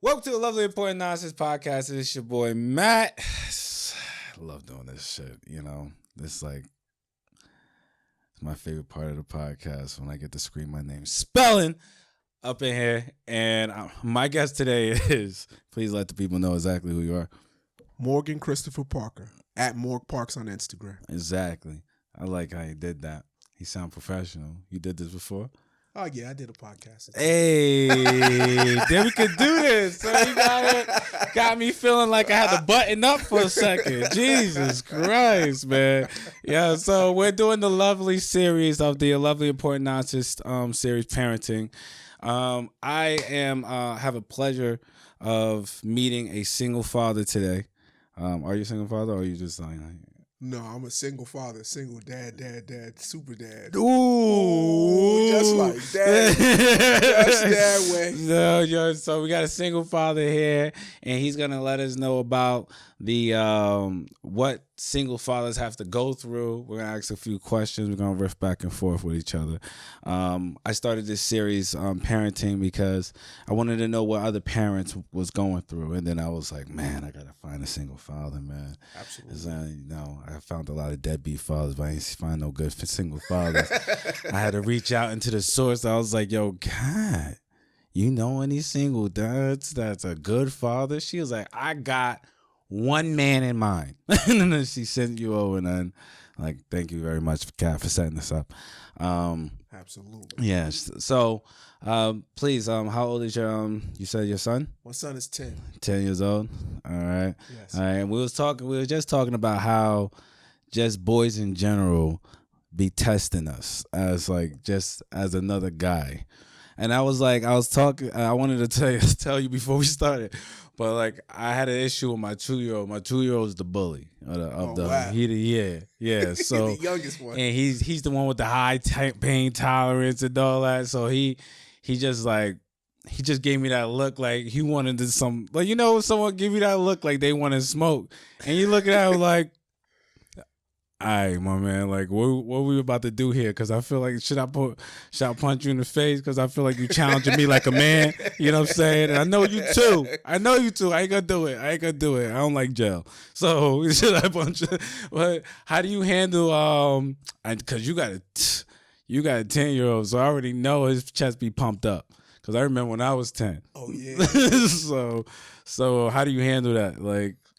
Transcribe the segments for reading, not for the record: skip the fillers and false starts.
Welcome to the Lovely Important Nonsense Podcast. It's your boy Matt. I love doing this shit. This it's my favorite part of the podcast when I get to scream my name, Spellen, up in here. And my guest today is, please let the people know exactly who you are. Morgan Christopher Parker at Morg Parks on Instagram. Exactly. I like how you did that. You sound professional. You did this before? Oh, yeah, I did a podcast. Hey, then we could do this. So you got me feeling like I had to button up for a second. Jesus Christ, man. Yeah, so we're doing the lovely series of the Lovely Important Nonsense series, Parenting. I have a pleasure of meeting a single father today. Are you a single father or are you just like... No, I'm a single father, single dad, super dad. Ooh, just like dad. Just that way. No, so we got a single father here, and he's gonna let us know about the what single fathers have to go through. We're gonna ask a few questions. We're gonna riff back and forth with each other. I started this series parenting because I wanted to know what other parents was going through, and then I was like, man, I gotta find a single father, man. Absolutely. I found a lot of deadbeat fathers, but I ain't find no good single fathers. I had to reach out into the source. I was like, yo, God, you know any single dads that's a good father? She was like, I got one man in mind. And then she sent you over, and then thank you very much, Kat, for setting this up. Absolutely. Yeah. So, please, how old is your you said your son? My son is 10. 10 years old. All right. Yes. All right. And we were just talking about how just boys in general be testing us as just as another guy. And I wanted to tell you before we started, but I had an issue with my 2-year-old. My 2-year-old is the bully of the wow. Yeah. So the youngest one. And he's the one with the high pain tolerance and all that. So he just gave me that look like he wanted to someone give you that look like they want to smoke, and you look at him like, all right, my man, what we about to do here? Because I feel like should I punch you in the face? Because I feel like you challenging me like a man. You know what I'm saying? And I know you too. I ain't gonna do it. I don't like jail. So should I punch you? But how do you handle because you got a 10-year-old, so I already know his chest be pumped up. Because I remember when I was 10. Oh yeah. So how do you handle that?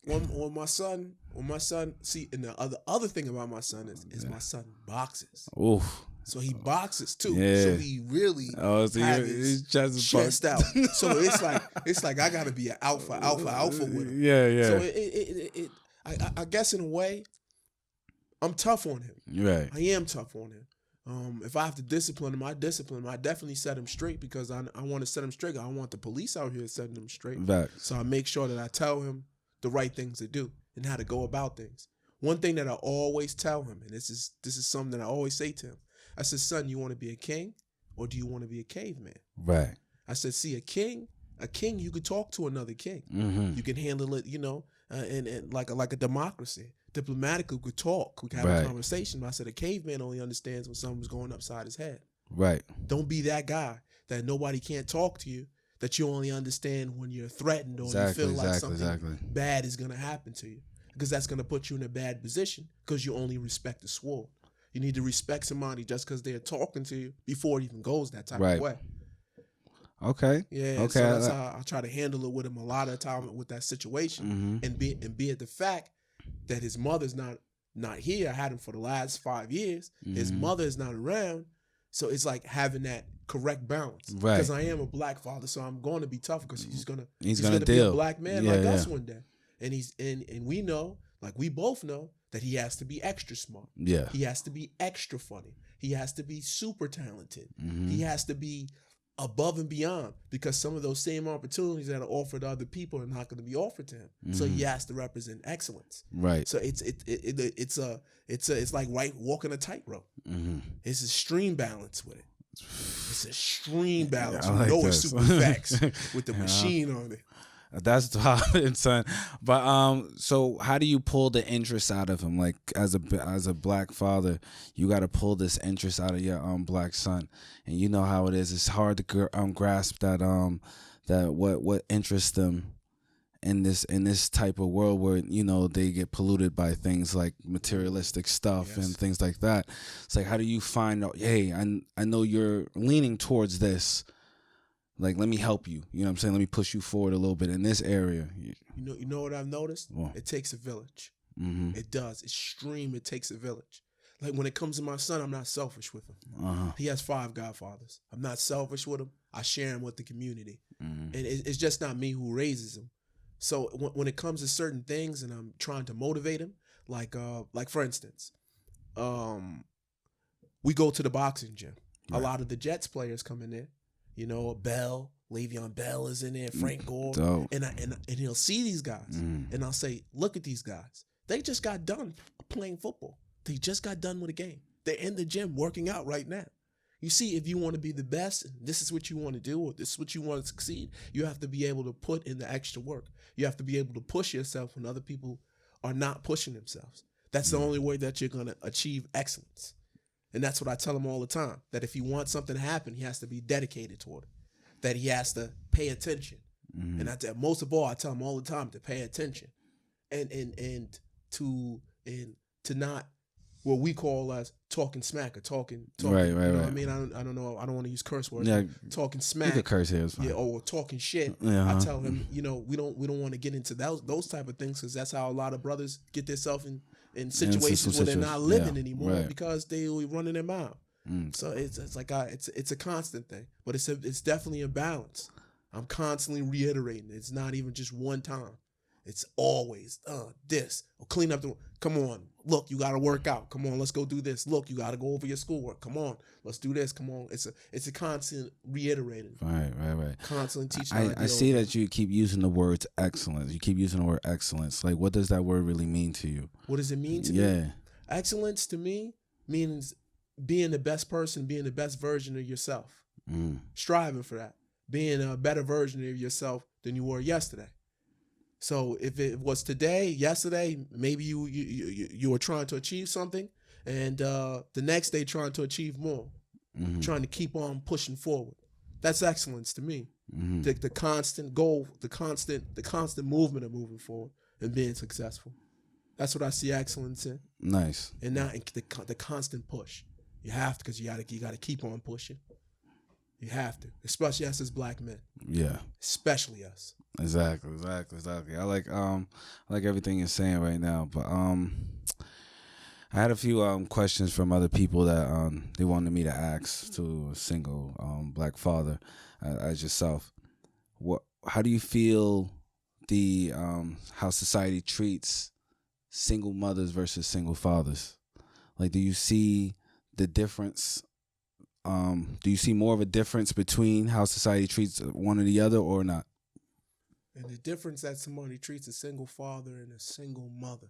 When my son, see, and the other thing about my son is my son boxes. Oof. So he boxes too. Yeah. So he really has his chest out. So it's like I gotta be an alpha with him. Yeah. So I guess in a way, I'm tough on him. Right. I am tough on him. If I have to discipline him, I discipline him. I definitely set him straight because I want to set him straight. I don't want the police out here setting him straight. Right. So I make sure that I tell him the right things to do and how to go about things. One thing that I always tell him, and this is something that I always say to him, I said, son, you want to be a king or do you want to be a caveman? Right. I said, see, a king, you could talk to another king. Mm-hmm. You can handle it, and like a democracy. Diplomatically, we could talk. We could have a conversation. But I said, a caveman only understands when something's going upside his head. Right. Don't be that guy that nobody can't talk to you, that you only understand when you're threatened or you feel like something bad is going to happen to you. Because that's going to put you in a bad position because you only respect the sword. You need to respect somebody just because they're talking to you before it even goes that type of way. Okay. Yeah. Okay. So that's how I try to handle it with him a lot of the time with that situation, and be at the fact that his mother's not here. I had him for the last 5 years. His mother is not around, so it's like having that correct balance. Right. Because I am a black father, so I'm going to be tough because he's gonna deal. be a black man like us one day, and we know, like we both know, that he has to be extra smart. Yeah. He has to be extra funny. He has to be super talented. He has to be above and beyond, because some of those same opportunities that are offered to other people are not going to be offered to him. So he has to represent excellence. Right. So it's like walking a tightrope. It's a extreme balance with it. It's a extreme balance. Like it's super facts with the machine on it. That's the son. But so how do you pull the interest out of him? Like as a black father, you got to pull this interest out of your black son, and you know how it is. It's hard to grasp that that what interests them in this type of world where, you know, they get polluted by things like materialistic stuff and things like that. It's like, how do you find out, hey, I know you're leaning towards this, like, let me help you, you know what I'm saying, let me push you forward a little bit in this area. You know what I've noticed? Well, it takes a village. It does. It takes a village. Like, when it comes to my son, I'm not selfish with him. He has 5 godfathers. I'm not selfish with him. I share him with the community. And it's just not me who raises him. So when it comes to certain things and I'm trying to motivate him, like for instance, we go to the boxing gym. Right. A lot of the Jets players come in there. You know, Bell, Le'Veon Bell is in there, Frank Gore. Dope. And he'll see these guys. And I'll say, look at these guys. They just got done playing football. They just got done with a game. They're in the gym working out right now. You see, if you want to be the best, and this is what you want to do, or this is what you want to succeed, you have to be able to put in the extra work. You have to be able to push yourself when other people are not pushing themselves. That's the only way that you're going to achieve excellence. And that's what I tell him all the time, that if he wants something to happen, he has to be dedicated toward it, that he has to pay attention. And most of all, I tell him all the time to pay attention and to not what we call as talking smack or talking. Right, you know what I mean? I don't know. I don't want to use curse words. Yeah, talking smack. You could curse here, it's fine. Yeah, or talking shit. I tell him, you know, we don't want to get into those type of things, because that's how a lot of brothers get themselves in situations where they're not living anymore because they were running their mouth. So it's like it's a constant thing, but it's definitely a balance. I'm constantly reiterating. It's not even just one time. It's always this. Or clean up the. Come on, look, you got to work out. Come on, let's go do this. Look, you got to go over your schoolwork. Come on, let's do this. Come on, it's a constant reiterating. Right. Constantly teaching. I see that you keep using the words excellence. You keep using the word excellence. Like, what does that word really mean to you? What does it mean to me? Yeah, excellence to me means being the best person, being the best version of yourself. Striving for that, being a better version of yourself than you were yesterday. So if it was yesterday, maybe you were trying to achieve something, and the next day trying to achieve more, trying to keep on pushing forward. That's excellence to me. The constant goal, the constant movement of moving forward and being successful. That's what I see excellence in. Nice. And not in the constant push. You have to, because you got to keep on pushing. You have to, especially us as black men. Yeah. Especially us. Exactly. I like everything you're saying right now, but I had a few questions from other people that they wanted me to ask to a single black father as yourself. How do you feel how society treats single mothers versus single fathers? Like, do you see the difference? Do you see more of a difference between how society treats one or the other, or not? And the difference that somebody treats a single father and a single mother.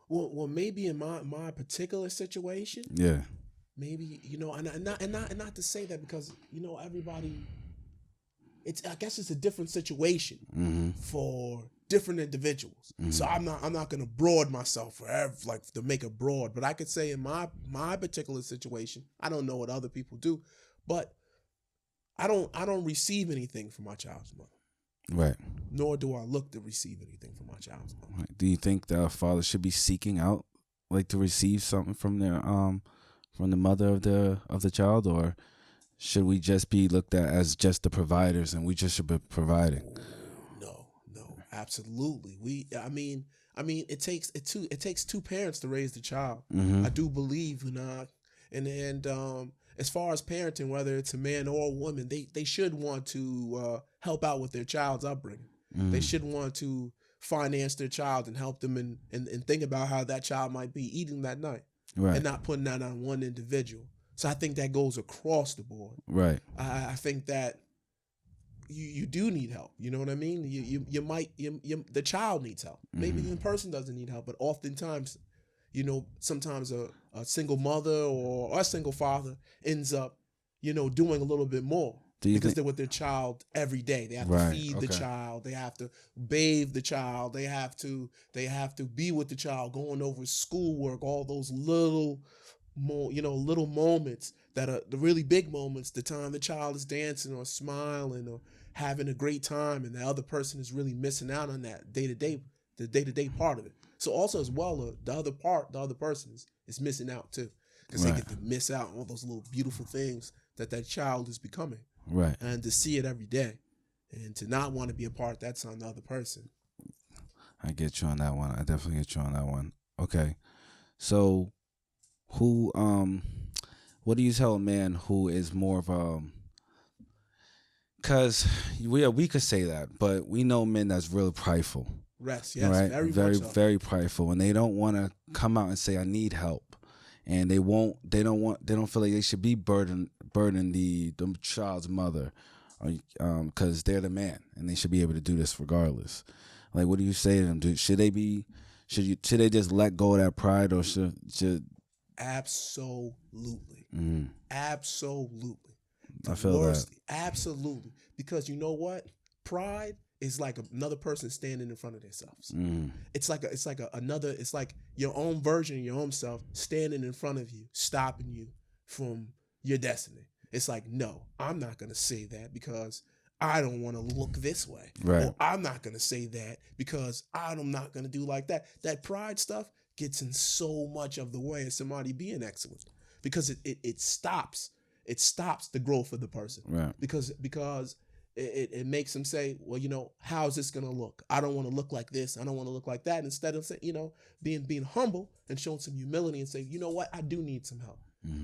Well, maybe in my particular situation. Yeah. Maybe, you know, and not to say that, because, you know, everybody. I guess it's a different situation for different individuals. So I'm not gonna broad myself forever, like to make it broad. But I could say in my particular situation, I don't know what other people do, but I don't receive anything from my child's mother. Right. Nor do I look to receive anything from my child's mother. Right. Do you think the father should be seeking out, like, to receive something from their from the mother of the child, or should we just be looked at as just the providers and we just should be providing? No, absolutely. I mean, it takes two parents to raise the child. I do believe, and as far as parenting, whether it's a man or a woman, they should want to help out with their child's upbringing. They should want to finance their child and help them and think about how that child might be eating that night, and not putting that on one individual. So I think that goes across the board. Right. I think that you do need help. You know what I mean? The child needs help. Maybe the person doesn't need help, but oftentimes, you know, sometimes a single mother or a single father ends up, you know, doing a little bit more because they're with their child every day. They have to feed the child. They have to bathe the child. They have to be with the child, going over schoolwork, all those little little moments that are the really big moments, the time the child is dancing or smiling or having a great time, and the other person is really missing out on that the day-to-day part of it. So also as well, the other person is missing out too, because they get to miss out on all those little beautiful things that child is becoming. Right. And to see it every day, and to not want to be a part, that's on the other person. I get you on that one. I definitely get you on that one. Okay. So what do you tell a man who is more of because we could say that, but we know men that's really prideful. Yes, right? very very prideful, and they don't want to come out and say I need help, and they don't feel like they should be burden the child's mother, because they're the man and they should be able to do this regardless. Like, what do you say to them? Should they just let go of that pride, or should Absolutely. Absolutely. I feel that. Absolutely. Because you know what? Pride is like another person standing in front of themselves. It's like your own version of your own self standing in front of you, stopping you from your destiny. It's like, no, I'm not going to say that because I don't want to look this way. Right. Or I'm not going to say that because I'm not going to do like that. That pride stuff gets in so much of the way of somebody being excellent, because it stops the growth of the person. Right. Because it makes them say, well, how's this going to look? I don't want to look like this. I don't want to look like that. Instead of saying, being humble and showing some humility and say, you know what, I do need some help.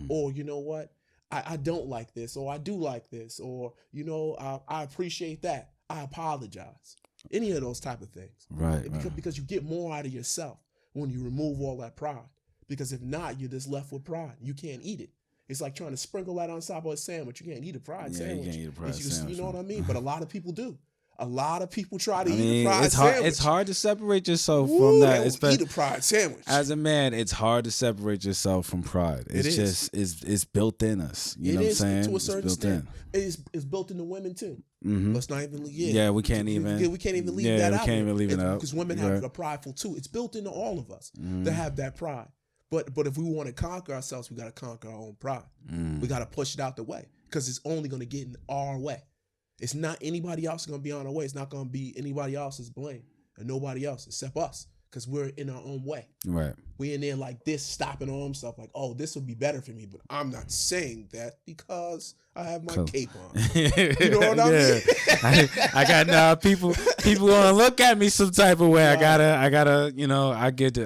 Or, you know what, I don't like this, or I do like this, or, I appreciate that. I apologize. Any of those type of things. Right. Because you get more out of yourself when you remove all that pride. Because if not, you're just left with pride. You can't eat it. It's like trying to sprinkle that on top of a sandwich. You can't eat a pride sandwich. You can't eat a pride sandwich. You know what I mean? But a lot of people do. A lot of people try to eat a pride sandwich. sandwich. It's hard to separate yourself from that. Eat a pride sandwich. As a man, it's hard to separate yourself from pride. It's built in us. You know what I'm saying? To a certain extent. It's built into women too. Let's not even. We can't even leave that out. We can't even leave it out because women have a prideful too. It's built into all of us to have that pride. But if we want to conquer ourselves, we got to conquer our own pride. We got to push it out the way, because it's only going to get in our way. It's not anybody else going to be on our way. It's not going to be anybody else's blame or nobody else except us, because we're in our own way. Right. We in there like this, stopping on stuff like, oh, this would be better for me, but I'm not saying that because I have my cape on. You know what I mean? I got now people gonna look at me some type of way. Right. I gotta, I get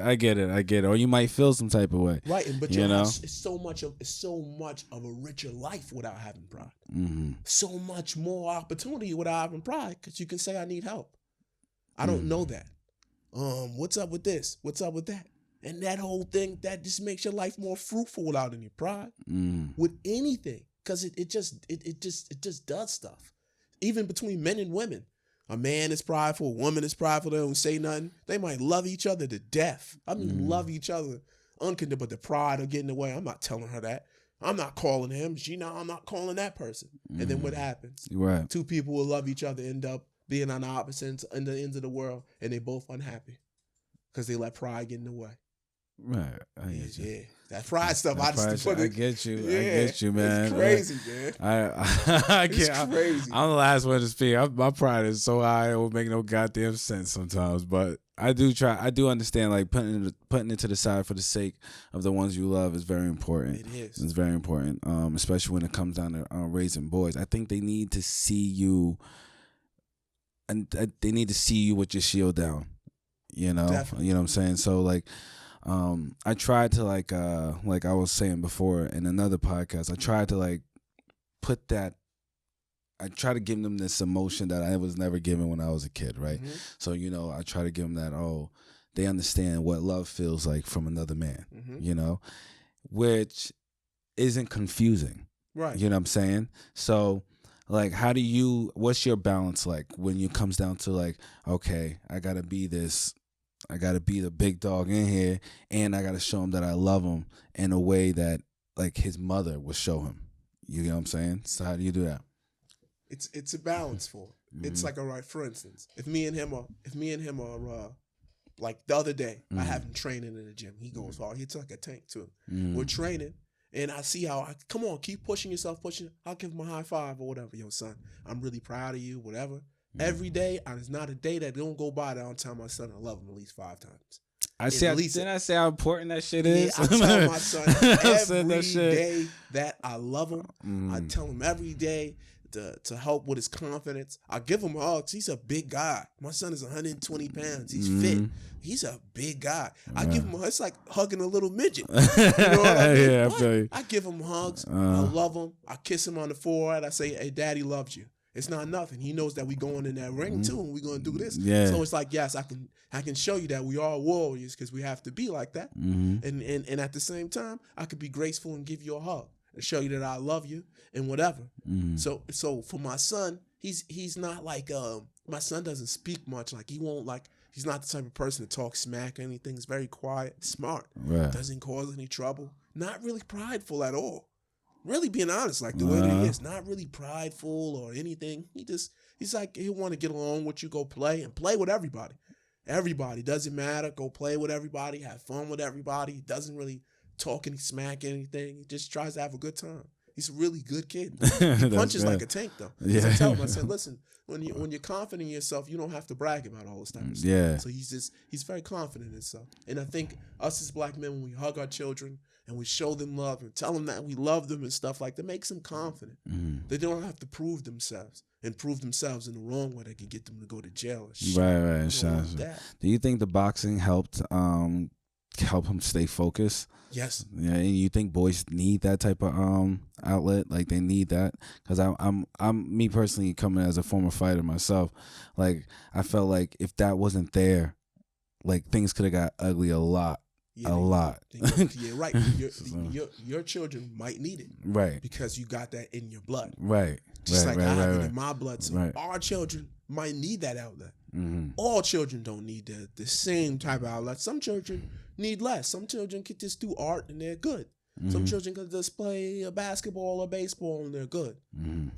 it. Or you might feel some type of way. Right, but it's so much of a richer life without having pride. So much more opportunity without having pride, because you can say I need help. I don't know that. What's up with this? What's up with that? And that whole thing, that just makes your life more fruitful without any pride. With anything. Because it just does stuff. Even between men and women. A man is prideful, a woman is prideful, they don't say nothing. They might love each other to death. I mean, love each other unconditional, but the pride will get in the way. I'm not telling her that. I'm not calling him. I'm not calling that person. And then what happens? Right. Two people will love each other, end up being on the opposite ends of the world, and they both unhappy because they let pride get in the way. Right. I get you. Yeah. That pride stuff, I get you, man. It's crazy, man. It's crazy. I'm the last one to speak. My pride is so high, it won't make no goddamn sense sometimes. But I do understand, like, putting it to the side for the sake of the ones you love is very important. It is. It's very important, especially when it comes down to raising boys. I think they need to see you, and they need to see you with your shield down. Definitely. You know what I'm saying? So, like, I tried to, like I was saying before in another podcast, I tried to try to give them this emotion that I was never given when I was a kid, right? So, I try to give them that, they understand what love feels like from another man, which isn't confusing. Right. You know what I'm saying? So, like, what's your balance like when it comes down to, like, okay, I got to be the big dog in here, and I got to show him that I love him in a way that, like, his mother would show him. You know what I'm saying? So how do you do that? It's a balance for it. It's like, all right, for instance, if me and him are Like the other day, I have him training in the gym. He goes hard. He's like a tank too. We're training, and I see how, come on, keep pushing yourself, pushing. I'll give him a high five or whatever. Yo, son, I'm really proud of you, whatever. Every day, there's not a day that don't go by that I don't tell my son I love him at least 5 times. I say how important that shit is? I tell my son every day that I love him. I tell him every day to help with his confidence. I give him hugs. He's a big guy. My son is 120 pounds. He's fit. He's a big guy. I give him it's like hugging a little midget. You know what I mean? Yeah, I feel you. I give him hugs. I love him. I kiss him on the forehead. I say, hey, daddy loves you. It's not nothing. He knows that we going in that ring too, and we gonna do this. Yeah. So it's like, yes, I can show you that we are warriors because we have to be like that. And at the same time, I could be graceful and give you a hug and show you that I love you and whatever. So for my son, he's not like my son doesn't speak much. Like he's not the type of person to talk smack or anything. He's very quiet, smart, doesn't cause any trouble, not really prideful at all. Really being honest, like the way that he is, not really prideful or anything. He's like, he'll want to get along with you, go play and play with everybody. Everybody, doesn't matter. Go play with everybody, have fun with everybody. He doesn't really talk any smack, anything. He just tries to have a good time. He's a really good kid. He punches like a tank though. Yeah. I tell him, I said, listen, when you're confident in yourself, you don't have to brag about all this type of stuff. Yeah. So he's very confident in himself. And I think us as black men, when we hug our children and we show them love and tell them that we love them and stuff like that, makes them confident. They don't have to prove themselves in the wrong way that can get them to go to jail or shit. Right. Do you think the boxing helped help him stay focused? Yes. Yeah, and you think boys need that type of outlet? Like they need that? Because I'm me personally, coming as a former fighter myself, like I felt like if that wasn't there, like things could have got ugly a lot. Yeah, right. Your children might need it, right? Because you got that in your blood, right? Just like I have it in my blood. So our children might need that outlet. All children don't need the same type of outlet. Some children need less. Some children could just do art and they're good. Some children could just play a basketball or baseball and they're good.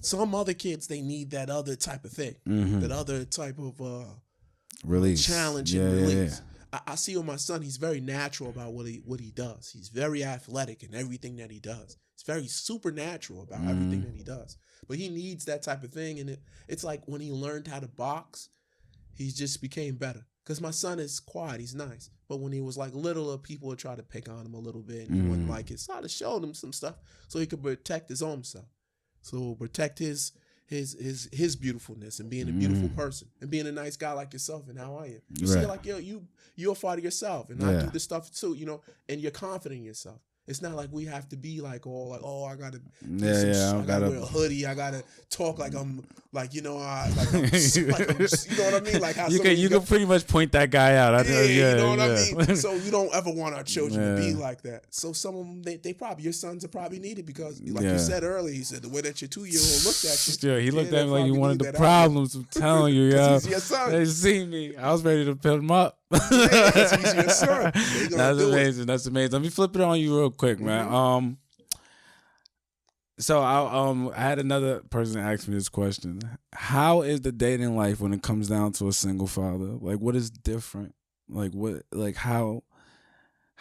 Some other kids, they need that other type of thing, that other type of release, challenge and release. I see with my son, he's very natural about what he does. He's very athletic in everything that he does. He's very supernatural about everything that he does. But he needs that type of thing. And it's like when he learned how to box, he just became better. Because my son is quiet, he's nice. But when he was like littler, people would try to pick on him a little bit. And he wouldn't like it. So I had to show him some stuff so he could protect his own self. So protect his beautifulness and being a beautiful person and being a nice guy like yourself and how I am. You see, like, yo, you're a fighter yourself, and I do this stuff too, and you're confident in yourself. It's not like we have to be like all like, oh, I gotta I gotta wear a hoodie, I gotta talk like I'm like, you know what I mean? Like how you can pretty much point that guy out. You know what I mean? So you don't ever want our children to be like that. So some of them, they probably, your sons are probably needed because like you said earlier, he said the way that your 2-year-old looked at you. Yeah, he looked at me like he wanted the problems. I'm telling you, yo. He's your son. They see me. I was ready to put him up. He's your son. That's amazing. That's amazing. Let me flip it on you real quick, man. So I had another person ask me this question: how is the dating life when it comes down to a single father? Like, what is different? Like, what? Like, how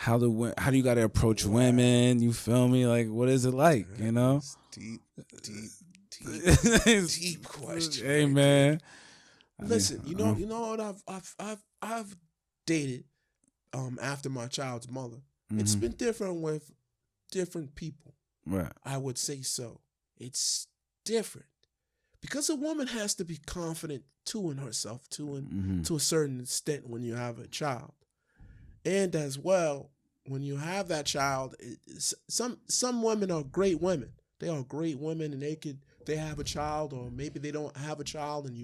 do you got to approach women? You feel me? Like, what is it like? You know? Deep question. Hey, man. Listen, you know what I've dated after my child's mother. It's been different with different people. Right. I would say so. It's different. Because a woman has to be confident too in herself too, and to a certain extent when you have a child. And as well, when you have that child, some women are great women. They are great women, and they have a child, or maybe they don't have a child, and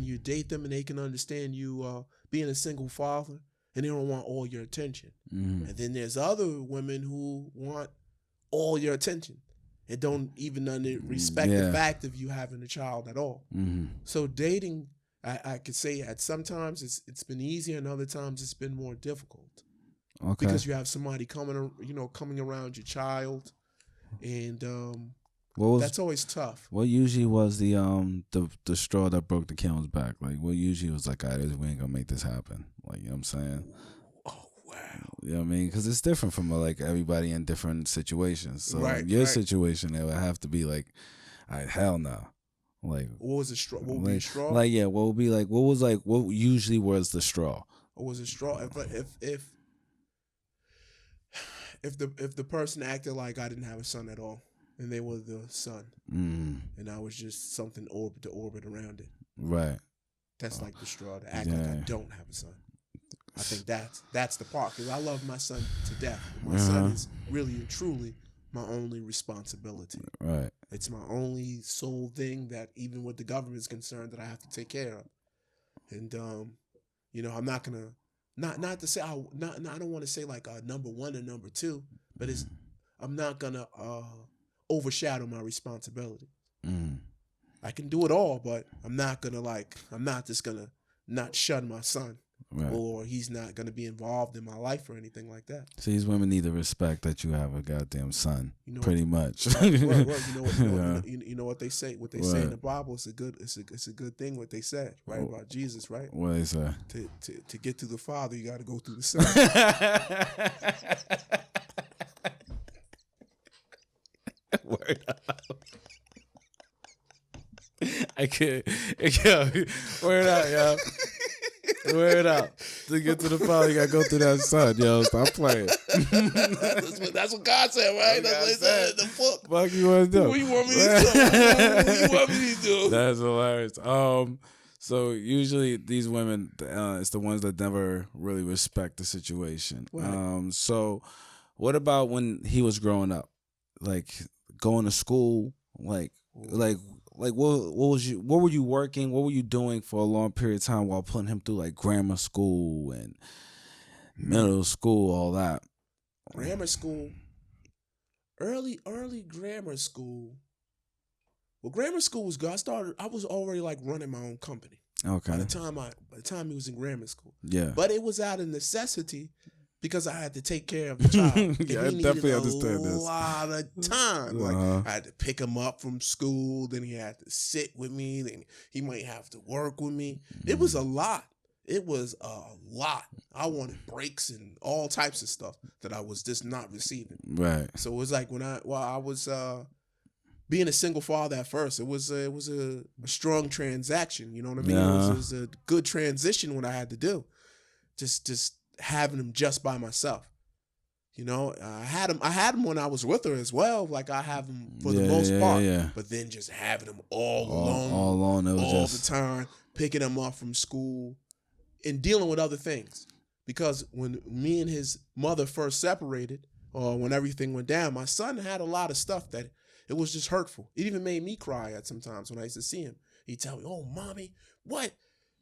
you date them, and they can understand you being a single father, and they don't want all your attention. And then there's other women who want all your attention and don't even respect the fact of you having a child at all. So dating, I could say at sometimes it's been easier, and other times it's been more difficult. Okay. Because you have somebody coming around your child, and That's always tough. What usually was the straw that broke the camel's back? Like, what usually was like, "All right, we ain't gonna make this happen." Like, you know what I'm saying? Oh wow. You know what I mean? Because it's different from like everybody in different situations. So in your situation, it would have to be like, "All right, hell no." Like, what was the straw? What would be a straw? Like, yeah, what would be like? What was like? What usually was the straw? What was a straw? If the person acted like I didn't have a son at all, and they were the son, and I was just something to orbit around it, right? That's like the straw, to act like I don't have a son. I think that's the part, because I love my son to death. My son is really and truly my only responsibility. Right. It's my only sole thing that, even with the government's concerned, that I have to take care of. And I'm not gonna not to say I don't want to say like number one or number two, but I'm not gonna overshadow my responsibility. I can do it all, but I'm not just gonna not shun my son. Right. Or he's not going to be involved in my life or anything like that. So these women need to respect that you have a goddamn son, pretty much. You know what they say. What they say in the Bible is it's a good thing. What they said, right, about Jesus, right? What they say? To get to the Father, you got to go through the Son. Word up. I can't. Word out, yo. Word up. To get to the Father, you gotta go through that Son, yo. Stop playing. That's what God said, right? That's what he said in the book. Fuck you want to do? What you want me to do? What you want me to do? That's hilarious. So usually these women, it's the ones that never really respect the situation. Right. So what about when he was growing up, like going to school, like what were you working? What were you doing for a long period of time while putting him through like grammar school and middle school, all that? Grammar school, early grammar school. Well, grammar school was good. I was already like running my own company. Okay. By the time he was in grammar school. Yeah. But it was out of necessity, because I had to take care of the child. Yeah, I definitely understand this. A lot of time. Like, I had to pick him up from school, then he had to sit with me, then he might have to work with me. It was a lot. I wanted breaks and all types of stuff that I was just not receiving. Right. So it was like when I was being a single father at first, it was a strong transaction. You know what I mean? It was a good transition what I had to do. Just having him just by myself. I had him when I was with her as well. Like, I have him for the most part. Yeah. But then just having him all alone the time, picking him up from school and dealing with other things. Because when me and his mother first separated, or when everything went down, my son had a lot of stuff that it was just hurtful. It even made me cry at sometimes when I used to see him. He'd tell me, "Oh, mommy, what?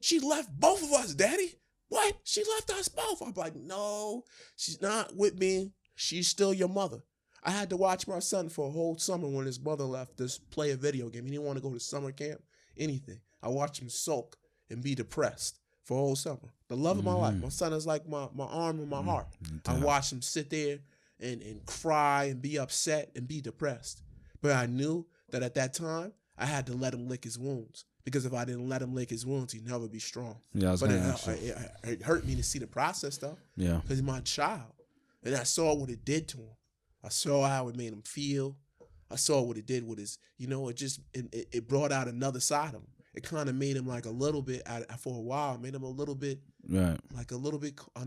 She left both of us, daddy. What? She left us both." I'm like, "No, she's not with me. She's still your mother." I had to watch my son for a whole summer when his mother left to play a video game. He didn't want to go to summer camp, anything. I watched him sulk and be depressed for a whole summer. The love of my life. My son is like my arm and my heart. I watched him sit there and cry and be upset and be depressed. But I knew that at that time, I had to let him lick his wounds. Because if I didn't let him lick his wounds, he'd never be strong. Yeah, but it hurt me to see the process, though. Yeah. Because he's my child. And I saw what it did to him. I saw how it made him feel. I saw what it did with his, it brought out another side of him. It kind of made him like a little bit, for a while, made him a little bit, right, like a little bit, a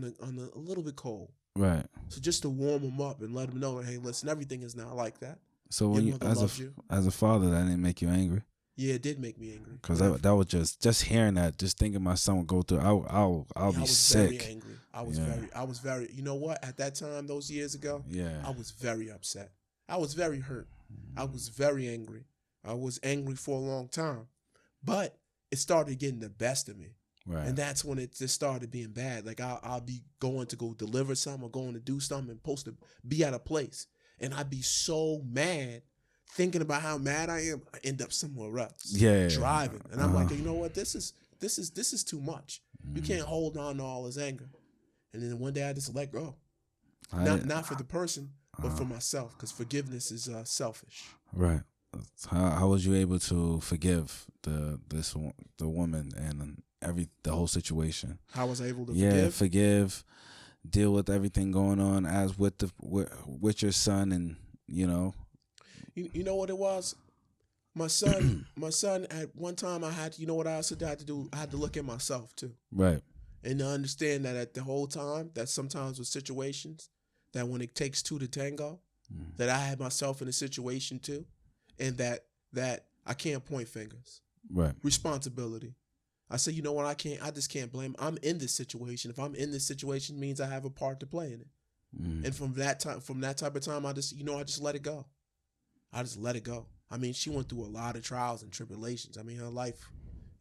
little bit cold. Right. So just to warm him up and let him know, hey, listen, everything is not like that. So when as a father, that didn't make you angry? Yeah, it did make me angry. Because that was just hearing that, just thinking my son would go through, I'll be sick. Very angry. I was very, you know what? At that time, those years ago, I was very upset. I was very hurt. I was very angry. I was angry for a long time. But it started getting the best of me. Right. And that's when it just started being bad. Like, I'll be going to go deliver something or going to do something and supposed to be at a place. And I'd be so mad, thinking about how mad I am. I end up somewhere else. Driving. And I'm like, you know what? This is too much. You can't hold on to all his anger. And then one day I just let go. Not for the person, but for myself. Because forgiveness is selfish. Right. How was you able to forgive the woman and the whole situation? How was I able to forgive, deal with everything going on as with your son, and you know what it was. My son at one time I had, you know what I also had to do? I had to look at myself too. Right. And to understand that at the whole time, that sometimes with situations, that when it takes two to tango, that I had myself in a situation too, and that I can't point fingers. Right. Responsibility. I said, you know what, I just can't blame. I'm in this situation. If I'm in this situation, it means I have a part to play in it. And from that type of time, I just let it go. I just let it go. I mean, she went through a lot of trials and tribulations. I mean, her life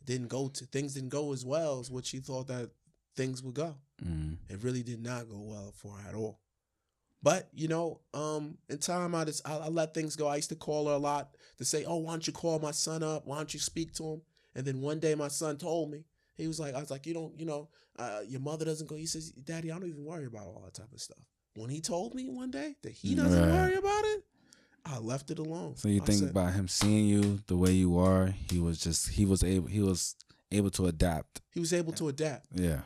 things didn't go as well as what she thought that things would go. It really did not go well for her at all. But, in time, I let things go. I used to call her a lot to say, oh, why don't you call my son up? Why don't you speak to him? And then one day my son told me, I was like, your mother doesn't go. He says, Daddy, I don't even worry about all that type of stuff. When he told me one day that he doesn't worry about it, I left it alone. So you think about him seeing you the way you are, he was able to adapt. He was able to adapt. Yeah.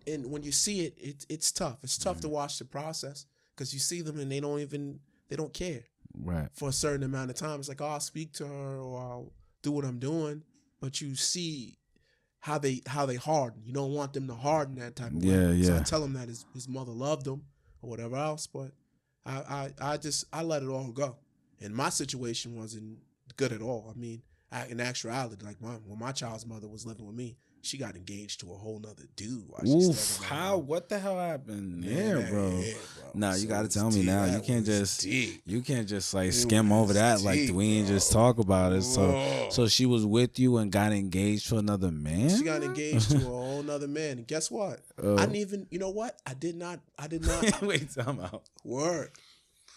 And when you see it, it's tough. It's tough to watch the process because you see them and they don't care. Right. For a certain amount of time. It's like, oh, I'll speak to her or I'll do what I'm doing. But you see how they harden. You don't want them to harden that type of way. Yeah. So I tell him that his mother loved him or whatever else. But I let it all go. And my situation wasn't good at all. I mean, in actuality, like when my child's mother was living with me, she got engaged to a whole nother dude. Oof! How? What the hell happened there, bro? Nah, you got to tell me now. You can't just like skim over that. Like we ain't just talk about it. So she was with you and got engaged to another man. She got engaged to a whole nother man, and guess what? I didn't even. You know what? I did not. Wait, time out. Word.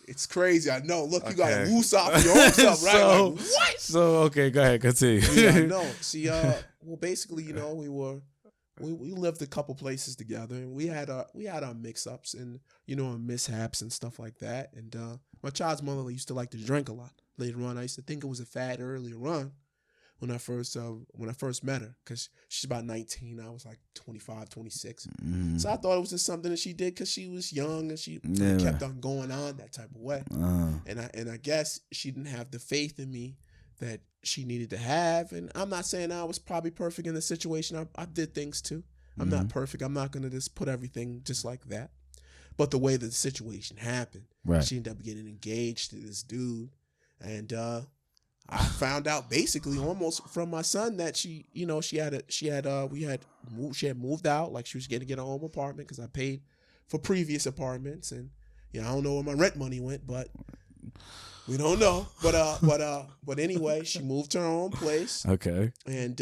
It's crazy. I know. Look, you got to loose off your own stuff, right? So, like, what? So, okay, go ahead. Continue. Yeah, I know. See, well, basically, we lived a couple places together, and we had our mix-ups and, mishaps and stuff like that. And my child's mother used to like to drink a lot. Later on, I used to think it was a fad earlier on when I first met her, because she's about 19. I was like 25, 26. So I thought it was just something that she did because she was young and she kept on going on that type of way. And I guess she didn't have the faith in me that she needed to have. And I'm not saying I was probably perfect in the situation. I did things too. I'm not perfect. I'm not going to just put everything just like that. But the way that the situation happened, she ended up getting engaged to this dude. And I found out basically almost from my son that she had moved out, like she was going to get a home apartment because I paid for previous apartments, and I don't know where my rent money went, but we don't know. But anyway, she moved to her own place. Okay. And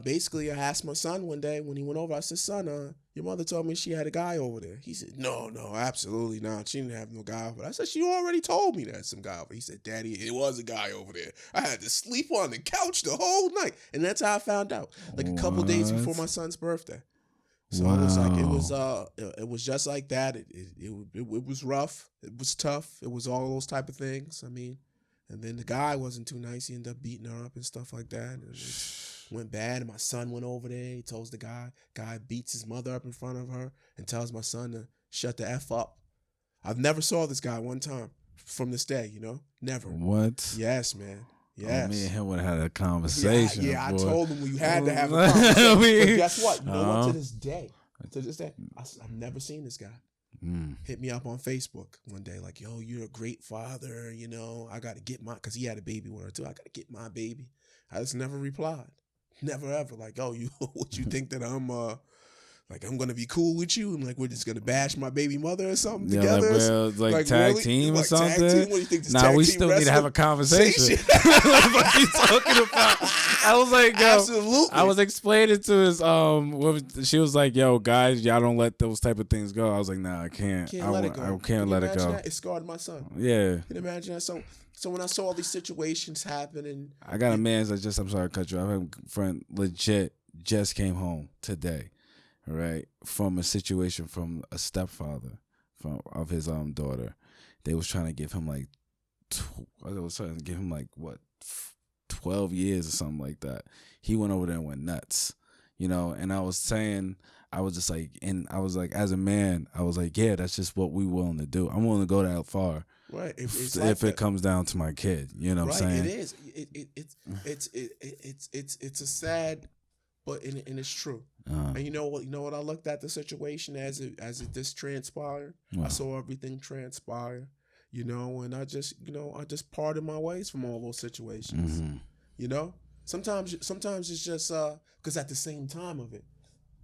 basically, I asked my son one day when he went over, I said, son, your mother told me she had a guy over there. He said, no, absolutely not. She didn't have no guy over there. I said, she already told me there's some guy over there. He said, Daddy, it was a guy over there. I had to sleep on the couch the whole night. And that's how I found out, like a couple days before my son's birthday. So it was like, it was just like that. It was rough. It was tough. It was all those type of things. I mean, and then the guy wasn't too nice. He ended up beating her up and stuff like that. And it went bad. And my son went over there. He tells the guy beats his mother up in front of her and tells my son to shut the F up. I've never saw this guy one time from this day, never. What? Yes, man. Yes. Me and him would have had a conversation. Yeah, I told him we had to have a conversation. But guess what? You know what? To this day, I've never seen this guy. Hit me up on Facebook one day like, yo, you're a great father, I got to get because he had a baby with her too. I got to get my baby. I just never replied. Never ever. Like, oh, what you think that I'm going to be cool with you? And like, we're just going to bash my baby mother or something together? Like tag really? team or like something? Tag team? What do you think? Nah, we still need to have a conversation. What are you talking about? I was like, yo. Absolutely. I was explaining to his, she was like, yo, guys, y'all don't let those type of things go. I was like, nah, I can't. Let it go. I can't let it go. That? It scarred my son. Yeah. Can you imagine that? So when I saw all these situations happen and... I got a man that I'm sorry to cut you off. I have a friend legit just came home today. Right, from a situation from a stepfather of his daughter. They was trying to give him like I was trying to give him like what 12 years or something like that. He went over there and went nuts, you know. And I was saying, I was just like, and I was like, as a man, I was like, yeah, that's just what we willing to do. I'm willing to go that far, right? If it comes down to my kid, you know what I'm saying? It is. It's a sad, but and it's true. And you know what? I looked at the situation as it this transpired. I saw everything transpire. You know, and I just parted my ways from all those situations. Mm-hmm. You know, sometimes it's just because at the same time of it,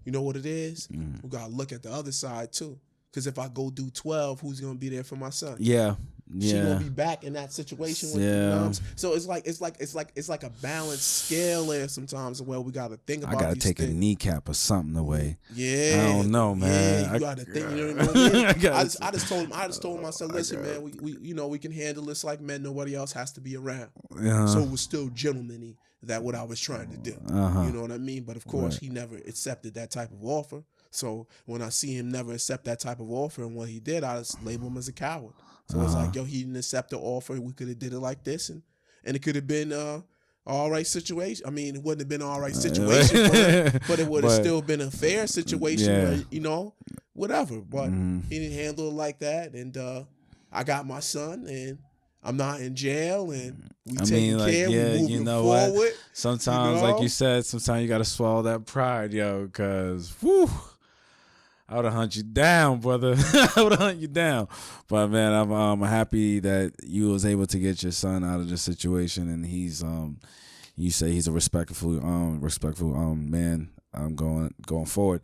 you know what it is? We gotta look at the other side too. Because if I go do 12, who's gonna be there for my son? Yeah. She gonna be back in that situation with the moms. So it's like a balanced scale there sometimes where we gotta think about. I gotta take a kneecap or something away. Yeah, I don't know, man. Yeah, you gotta think. You know what I mean? I just told myself, listen, man, we can handle this like men. Nobody else has to be around. So it was still gentlemanly that what I was trying to do. You know what I mean? But of course, he never accepted that type of offer. So when I see him never accept that type of offer and what he did, I just label him as a coward. So it's like, yo, he didn't accept the offer. We could have did it like this, and it could have been all right situation. I mean, it wouldn't have been all right situation, but it would have still been a fair situation. Where, you know, whatever. But he didn't handle it like that, and I got my son, and I'm not in jail, and we taking care. We moving forward. What? Sometimes, like you said, sometimes you got to swallow that pride, yo, because whew. I would have hunt you down, brother. I would have hunt you down. But man, I'm happy that you was able to get your son out of this situation, and he's you say he's a respectful man. Going forward.